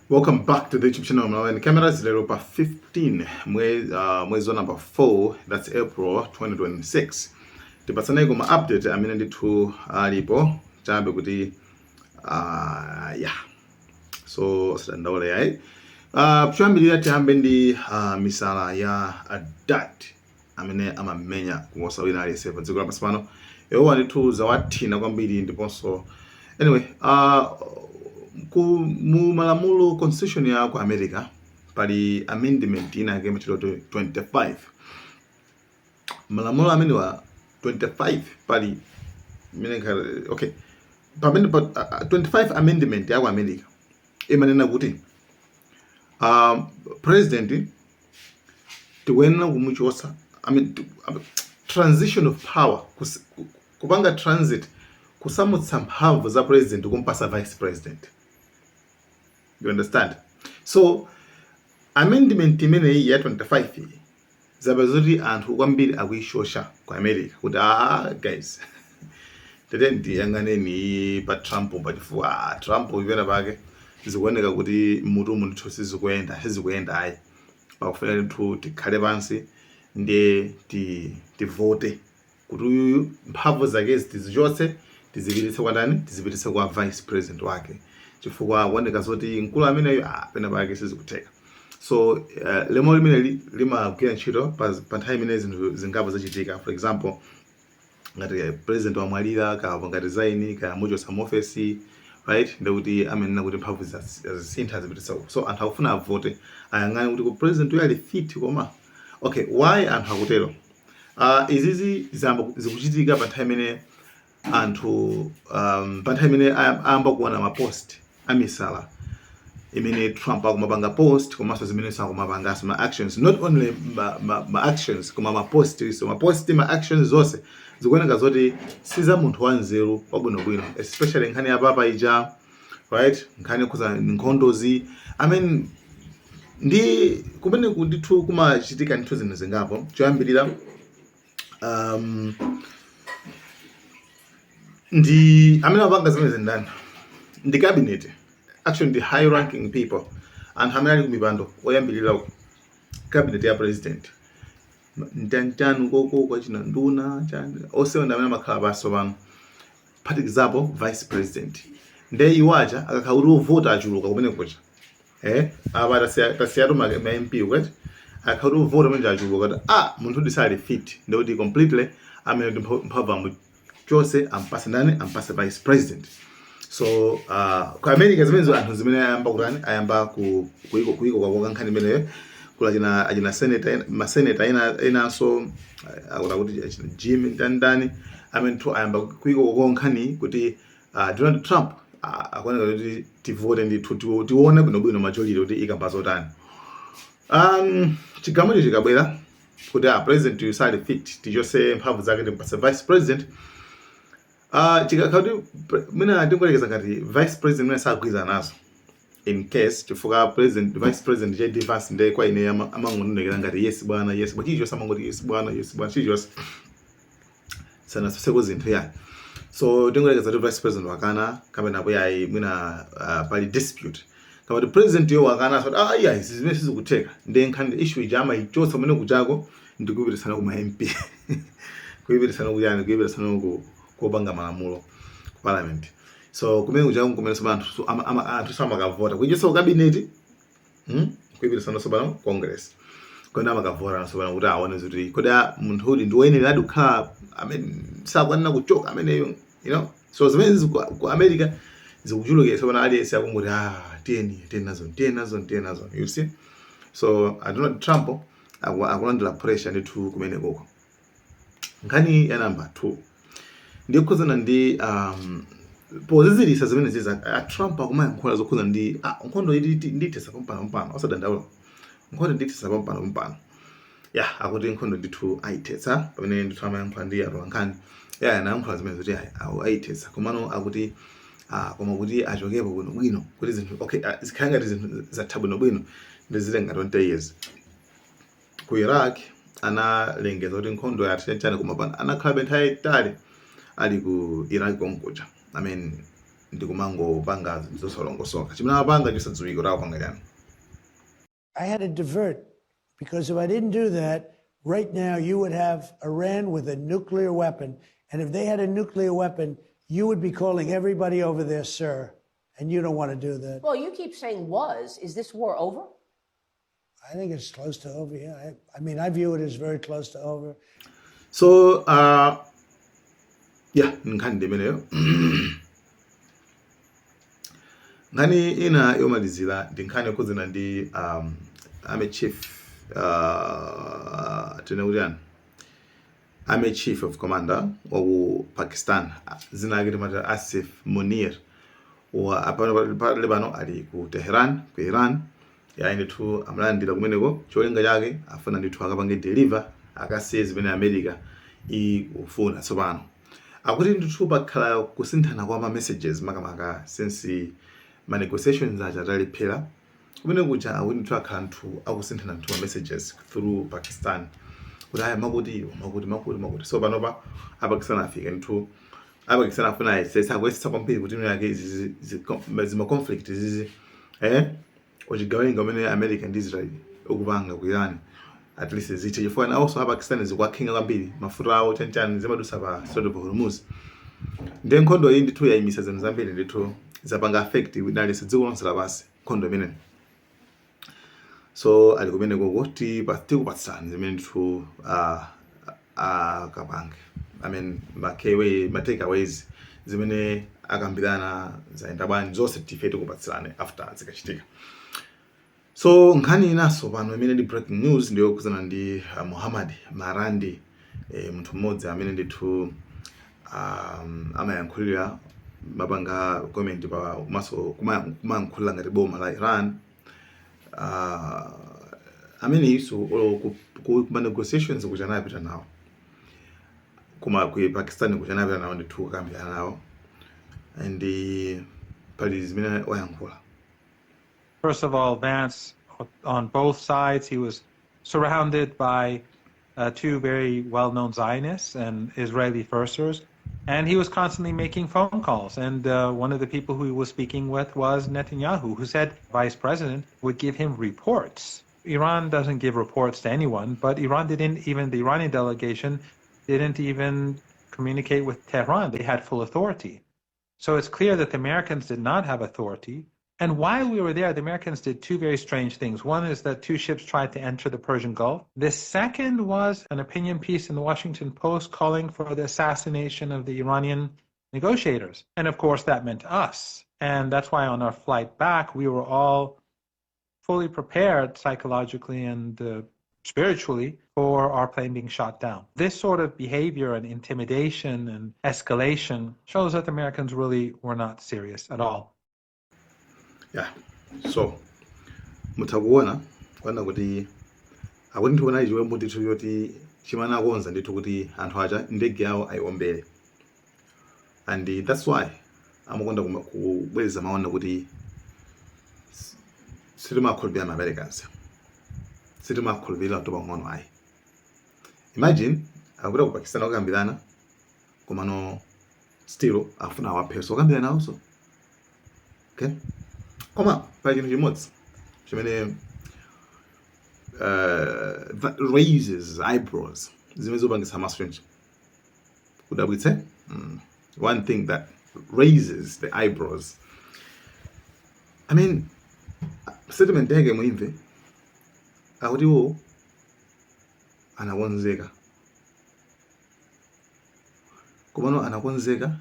Welcome back to the YouTube channel. Now, in camera is Leropa 15, mwezi number 4, that's April 2026. Tipasane kuma update amene ndithu alipo chambe kuti yeah. So sitandaula yayi. Kuyambirira tiyambe ndi misala ya adat amene amamenya kuposa wina aliyense pa dziko lapansi pano. Iwo ndithu zawathina kwambiri ndiponso anyway mu malamulo constitution ya ku America pali amendment ina yake machilo 25. Malamulo amene wa 25 pali okay pamene 25 amendment ya ku America imanena kuti president tiwena kumuchosa transition of power kupanga transit kusamutsa mphamvu za president kumpasa vice president. You understand? So amendment imene ya 25 zabazuri anthu kwambiri akuishosha ku America kuti guys tete ndiyangane ni pa Trump patifuwa Trump ivena pake zikuoneka kuti mutu munthu sizikuyenda ayi pakufanira nthu tikhale pansi ndiye tivote kuti uyu mphamvu zake tizichotse tizipititse kwa ndani, tizipititse kwa vice president wake chifukwa kuoneka zoti mkulu ameneyo pena pake sizikutheka. So lemo limene limagwira ntchito pa nthawi imene zinthu zingapo zachitika. For example ngati president wamwalira ka resign ka muchosa office, right, ndikuti amenena kuti mphamvu zisintha zipititsa. So anthu akufuna avote ayang'ane kuti ku president uyu ali fit koma okay why anthu akutero. Izizi zikuchitika pa nthawi imene anthu pa nthawi imene ayamba kuona mapost amisala imene Trump akumapanga post komanso zimene sakumapanga ma actions, not only ma actions koma ma post. So ma actions zonse zikuoneka zoti siza munthu wanzeru wabwinobwino, especially nkhani ya papa ija, right, nkhani kuza nkhondozi. I mean ndi kumene kundithu kumachitika nthu zinthu zingapo. Choyambirira ndi amene apanga zimene zindani ndi cabinet, actually the high ranking people and amene ali kumipando oyambirira cabinet ya president ntantanu koko kwa china nduna onse amene amakhala paso pano. Part example vice president nde iwacha akakhala kuti vota achuluka kumene kucha apa tasiyatu ma MP kweti akakhala kuti vota manje achuluka kuti munthu disali fit ndikuti completely amene ndi mphamvu chose ampase ndani, ampase vice president. So ku America zimenezo anthu zimene ayamba kuiko kwa nkhani imeneyo kula ajina senator ma senator inanso akuti Jim ndani amene tu ayamba kuiko kwa nkhani kuti Donald Trump akuoneka kuti tivote ndi tione bwino majority kuti ikapasa utani. Chigamucho chikabwera kuti president usali fit tichose mphamvu zake timpase vice president. Chikakauti mina ndingolekeza ngati vice president mina sagwiza nazo in case chifukwa vice president je divas nde kwa ine amangonekera ngati yes bwana chicho samangoti yes bwana chicho sana soseko zinthu ya. So ndingolekeza kuti vice president wakana kama napo yayi mina pali dispute kama the president yo wakana so yeah zimene sizikutheka nde nkhani issue ijama ichotsa mene kuchako ndikupitisana ku MP kuipitisana kuyipitisana kubanga malamulo ku parliament. So kumene kuchako kumene so anthu samakavota kuichotsa cabinet kuipitisana so bano congress kona makavota so bano kuti aone kuti kodi munthu uli ndiwoyenera adukhala amene sakwanira kuchoka ameneyo, you know. So zimene ku America zikuchuluka so bana aliyense akungoti tiyeni nazo, you see. So Donald Trump akulandira pressure ndithu kumene koko. Nkhani ya number 2 ndikukhuzana ndi pozizilisa zimene ziza Trump akumayankhula zokhuza ndi nkhondo ndithesa pampano osadandaula nkhondo ndithesa pampano yeah akuti nkhondo ndithu ayithetsa pamene ndithu amayankhula ndi atolankhani nayankhula zimene zoti ayithetsa komano akuti koma kuti achokepo bwinobwino kuti zinthu okay zikhala ngati zinthu zatha bwinobwino ndizile 20 years. Ku Iraq analengeza kuti nkhondo yathetsa kumapana anakhala nthawi yayitali ali ku Iraq konkuja. I mean ndikumango panga zosolongosoka chimene apanga chisadziwiko tawo panga chani. I had to divert, because if I didn't do that, right now you would have Iran with a nuclear weapon. And if they had a nuclear weapon, you would be calling everybody over there, sir. And you don't want to do that. Well, you keep saying was. Is this war over? I think it's close to over, yeah. I mean, I view it as very close to over. So, yeah, nkhani ndimeneyo. Nkhani ina yomalizira ndi nkhani yokhuzana ndi Army Chief Army Chief of Commander wa Pakistan, zina lake timati Asif Munir, wa apano pano ali ku Tehran, ku Iran. Ya ndithu amlandira kumeneko, cholinga chake afuna ndithu akapange deliver akasiye zimene America ikufuna tsopano. Akuti ndithu pakhala kusinthana kwa ma messages makamaka since ma negotiations atalephera kumene kuja akuti ndithu akhala nthu akusinthana nthu ma messages through Pakistan kuti aya makuti so panopa apakistan afika nthu apakistan afuna sesa kwesisa kwambiri kuti yake izi zima conflict izi ochigawenga umene America ndi Israel okupanga ku Iran at least ziche chifukwa also apakistan zikwakhinga kwambiri mafuta awo chanchani zimadusa pa Strait of Hormuz. Ndi nkhondo iyi ndithu yayimisa zinthu zambiri ndithu zapanga affect widali dziko lonse lapansi nkhondo imene. So ali kumeneko kuti tikupatsani zimene ndithu akapange, I mean ma takeaways zimene akambirana zaenda bwanji zonse tife tikupatsani after zikachitika. So nkhani inaso pano imene ndi breaking news ndiyo kuzana ndi Muhammad Marandi, munthu mmodzi amene ndithu amayankhulira mapanga comment pa maso kumankhulira ngati boma la Iran. Amene iso ku negotiations kuja napita nawo kuma ku Pakistan kuja napita nawo ndithu kukambirana nawo and pali zimene wayankhula. First of all, Vance, on both sides, he was surrounded by two very well-known Zionists and Israeli firsters, and he was constantly making phone calls. And one of the people who he was speaking with was Netanyahu, who said vice president would give him reports. Iran doesn't give reports to anyone, but the Iranian delegation didn't even communicate with Tehran. They had full authority. So it's clear that the Americans did not have authority. And while we were there, the Americans did two very strange things. One is that two ships tried to enter the Persian Gulf. The second was an opinion piece in the Washington Post calling for the assassination of the Iranian negotiators. And of course, that meant us. And that's why on our flight back, we were all fully prepared psychologically and spiritually for our plane being shot down. This sort of behavior and intimidation and escalation shows that the Americans really were not serious at all. Yeah, so mutakuona kwana kuti akuti ndiona iwe ndithu yoti chimana konza ndithu kuti anthu acha ndege yawo ayombere, and that's why amakonda kubweza maona kuti sitimakhulupirira ma Americans, sitimakhulupirira to pang'ono ayi. Imagine akuti ku Pakistan akambirana komano still afuna wapheso akambirana also. Okay, koma pali chinthu chimodzi chimene that raises eyebrows zimene zopangisa maswinji kudabwitse. One thing that raises the eyebrows, I mean, statement yake muimve akuti wo anakonzeka komano anakonzeka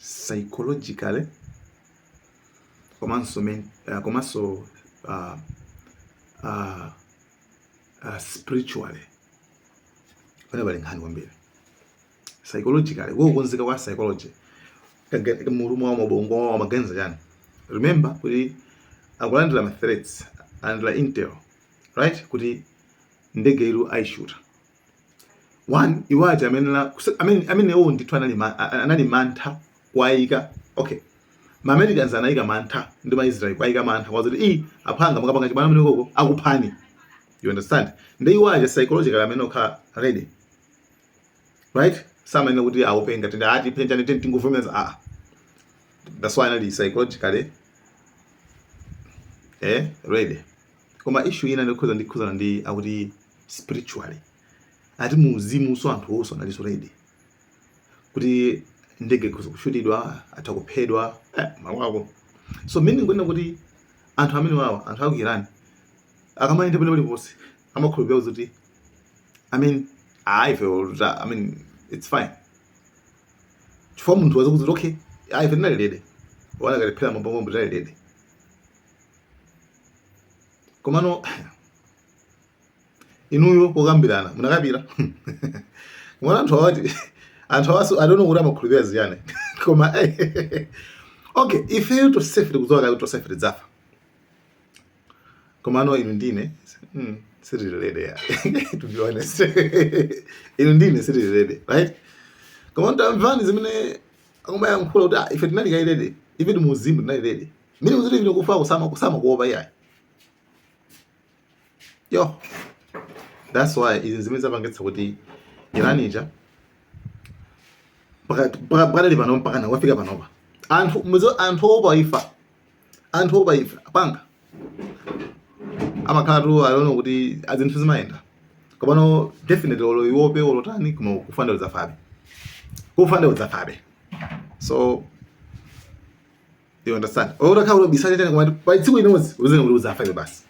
psychologically komanso spiritually pane pali nkhani kwambiri. Psychologically wokonzeka kwa psychology mulumu wa mabongo wa maganiza chani. Remember kuti akulandira ma threats and intel, right, kuti ndege ilu aishuta. One, iwaje amene wo ndithu anali mantha kwaika. Okay, ma Americans anaika mantha ndi ma Israel kwaika mantha kwazuti aphanga makapanga chibana mene koko akuphani. You understand? Ndi iwaje psychological amene okha ready, right? Samene kuti awupenga tende ati penja ndi tinguvumeza that's why anali psychologically ready. Koma issue ina ndikhuza ndi akuti spiritually ati muuzimu so anthu onse anali so ready kuti ndege kushutidwa atakuphedwa mawako. So meaning ngwena kuti anthu amene wawa anthu aku Iran akamayenda pene paliponse amakhulupirira kuti I mean it's fine. Chifukwa munthu wazakuti okay ife tinalilede wala kalephera mabombo tinalilede. Komano inuyo kokambirana munakapira mwana anthu awati anthu awaso I don't know kuti amakhulupirira ziyani koma okay ife to safety kuzoka to safety zafa komano inu ndine sirilede ya to be honest inu ndine sirilede right. Komano tamvani zimene akumaya mkhula kuti ife tinalikailede ife muzimu tinalilede mini muziti vino kufa kusama kuopa yayi. Yo, that's why izi zimene zapangetsa kuti Iranija pakadali pano mpaka wafika panopa anthu obaifa apanga amakhalatu alona kuti azinthu zimayenda komano definitely olo iwope olotani kuma kufanda udzafabe. So you understand orakha ulo bisale tena kwa tsiku inodzi uzenge kuti udzafabe basi.